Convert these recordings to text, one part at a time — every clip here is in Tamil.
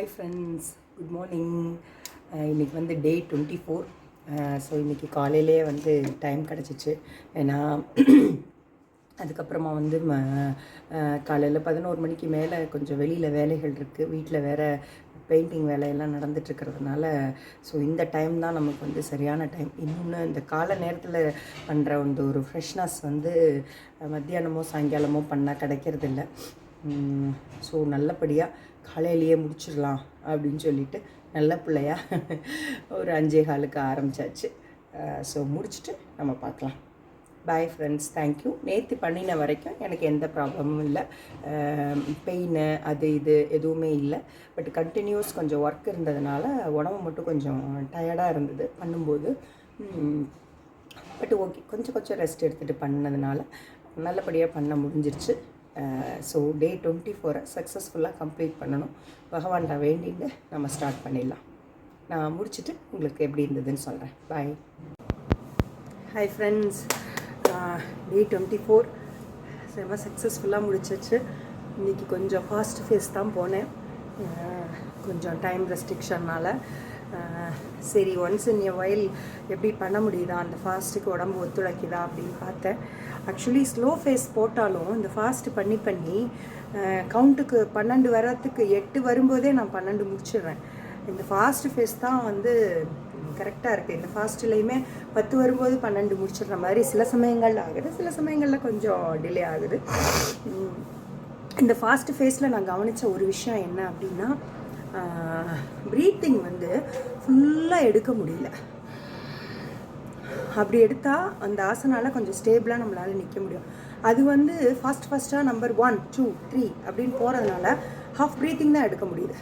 Hi friends, good morning. இன்றைக்கி வந்து டே 24. ஸோ இன்றைக்கி காலையிலே வந்து டைம் கிடச்சிச்சு. ஏன்னா அதுக்கப்புறமா வந்து காலையில் 11 மணிக்கு மேலே கொஞ்சம் வெளியில் வேலைகள் இருக்குது. வீட்டில் வேறு பெயிண்டிங் வேலையெல்லாம் நடந்துட்டுருக்கிறதுனால ஸோ இந்த டைம் தான் நமக்கு வந்து சரியான டைம். இன்னொன்று இந்த காலை நேரத்தில் பண்ணுற வந்து ஒரு ஃப்ரெஷ்னஸ் வந்து மத்தியானமோ சாயங்காலமோ பண்ணால் கிடைக்கிறதில்ல. ஸோ நல்லபடியாக காலையிலேயே முடிச்சிடலாம் அப்படின்னு சொல்லிட்டு நல்ல பிள்ளையா ஒரு 5:15க்கு ஆரம்பித்தாச்சு. ஸோ முடிச்சுட்டு நம்ம பார்க்கலாம். Bye friends, thank you. நேற்று பண்ணின வரைக்கும் எனக்கு எந்த ப்ராப்ளமும் இல்லை. பெயின் அது இது எதுவுமே இல்லை. பட் கண்டினியூஸ் கொஞ்சம் ஒர்க் இருந்ததுனால உடம்பு மட்டும் கொஞ்சம் டயர்டாக இருந்தது பண்ணும்போது. பட் ஓகே, கொஞ்சம் ரெஸ்ட் எடுத்துகிட்டு பண்ணதுனால நல்லபடியாக பண்ண முடிஞ்சிருச்சு. ஸோ டே 24 சக்ஸஸ்ஃபுல்லாக கம்ப்ளீட் பண்ணணும். பகவான்கிட்ட வேண்டிட்டு நம்ம ஸ்டார்ட் பண்ணிடலாம். நான் முடிச்சுட்டு உங்களுக்கு எப்படி இருந்ததுன்னு சொல்கிறேன். பாய். ஹாய் ஃப்ரெண்ட்ஸ், டே 24 ரொம்ப சக்ஸஸ்ஃபுல்லாக முடிச்சிச்சு. இன்றைக்கி கொஞ்சம் ஃபாஸ்ட் ஃபேஸ் தான் போனேன். கொஞ்சம் டைம் ரெஸ்ட்ரிக்ஷன்னால் சரி ஒன்ஸ் இன் எ வைல் எப்படி பண்ண முடியுதா, அந்த ஃபாஸ்ட்டுக்கு உடம்பு ஒத்துழைக்குதா அப்படின்னு பார்த்தேன். ஆக்சுவலி ஸ்லோ ஃபேஸ் போட்டாலும் இந்த ஃபாஸ்ட்டு பண்ணி கவுண்ட்டுக்கு 12 வரத்துக்கு 8 வரும்போதே நான் 12 முடிச்சிடுறேன். இந்த ஃபாஸ்ட்டு ஃபேஸ் தான் வந்து கரெக்டாக இருக்குது. இந்த ஃபாஸ்ட்லேயுமே 10 வரும்போது 12 முடிச்சிடுற மாதிரி சில சமயங்களில் ஆகுது, சில சமயங்களில் கொஞ்சம் டிலே ஆகுது. இந்த ஃபாஸ்ட்டு ஃபேஸில் நான் கவனித்த ஒரு விஷயம் என்ன அப்படின்னா, ப்ரீத்திங் வந்து ஃபுல்லாக எடுக்க முடியல. அப்படி எடுத்தால் அந்த ஆசனால கொஞ்சம் ஸ்டேபிளாக நம்மளால் நிற்க முடியும். அது வந்து ஃபாஸ்ட்டாக நம்பர் 1 2 3 அப்படின்னு போகிறதுனால ஹாஃப் ப்ரீத்திங் தான் எடுக்க முடியுது.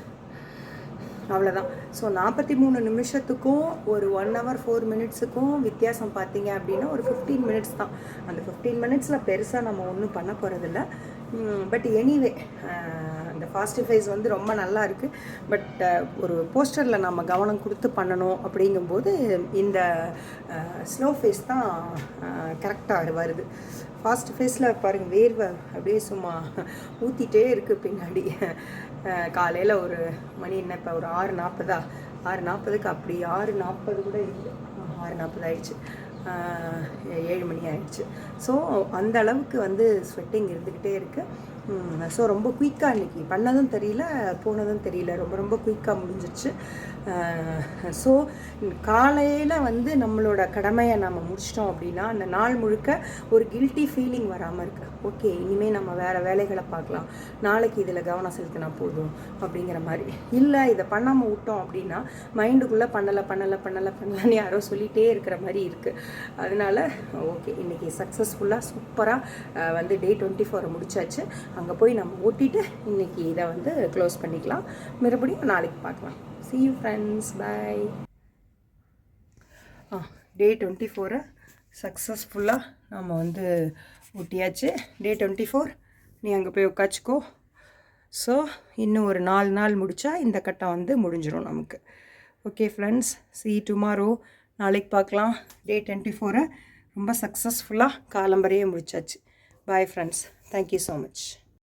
அவ்வளோதான். ஸோ 43 நிமிஷத்துக்கும் ஒரு 1 hour 4 minutesக்கும் வித்தியாசம் பார்த்தீங்க அப்படின்னா ஒரு 15 minutes தான். அந்த 15 minutesல பெருசாக நம்ம ஒன்றும் பண்ண போகிறதில்ல. பட் எனிவே அந்த ஃபாஸ்ட் ஃபேஸ் வந்து ரொம்ப நல்லா இருக்குது. பட் ஒரு போஸ்டரில் நம்ம கவனம் கொடுத்து பண்ணணும் அப்படிங்கும்போது இந்த ஸ்லோ ஃபேஸ் தான் கரெக்டாக வருது. ஃபாஸ்ட் ஃபேஸில் பாருங்கள், வேர்வை அப்படியே சும்மா ஊற்றிட்டே இருக்குது பின்னாடி. காலையில் ஒரு மணி என்ன இப்போ ஒரு 6:40க்கு அப்படி 6:40 கூட இருக்குது. 6:40 ஆயிடுச்சு. 7 மணி ஆயிடுச்சு. ஸோ அந்த அளவுக்கு வந்து ஸ்வெட்டிங் இருந்துக்கிட்டே இருக்குது. ஸோ ரொம்ப குயிக்காக இன்றைக்கி பண்ணதும் தெரியல, போனதும் தெரியல. ரொம்ப குயிக்காக முடிஞ்சிச்சு. ஸோ காலையில் வந்து நம்மளோட கடமையை நம்ம முடிச்சிட்டோம் அப்படின்னா அந்த நாள் முழுக்க ஒரு கில்ட்டி ஃபீலிங் வராமல் இருக்குது. ஓகே, இனிமேல் நம்ம வேறு வேலைகளை பார்க்கலாம், நாளைக்கு இதில் கவனம் செலுத்தினா போதும் அப்படிங்கிற மாதிரி. இல்லை, இதை பண்ணாமல் விட்டோம் அப்படின்னா மைண்டுக்குள்ளே பண்ணலை யாரோ சொல்லிகிட்டே இருக்கிற மாதிரி இருக்குது. அதனால் ஓகே, இன்றைக்கி சக்ஸஸ்ஃபுல்லாக சூப்பராக வந்து டே 24 முடிச்சாச்சு. அங்கே போய் நம்ம ஓட்டிட்டு இன்றைக்கி இதை வந்து க்ளோஸ் பண்ணிக்கலாம். மறுபடியும் நாளைக்கு பார்க்கலாம். See you friends, bye. டே 24 சக்ஸஸ்ஃபுல்லாக நம்ம வந்து ஊட்டியாச்சு. டே 24 நீ அங்கே போய் உட்காச்சிக்கோ. ஸோ இன்னும் ஒரு 4 நாள் முடித்தா இந்த கட்டம் வந்து முடிஞ்சிடும் நமக்கு. Okay friends, see you tomorrow. நாளைக்கு பார்க்கலாம். டே 24 ரொம்ப சக்ஸஸ்ஃபுல்லாக காலம்பரையே முடிச்சாச்சு. Bye friends, thank you so much.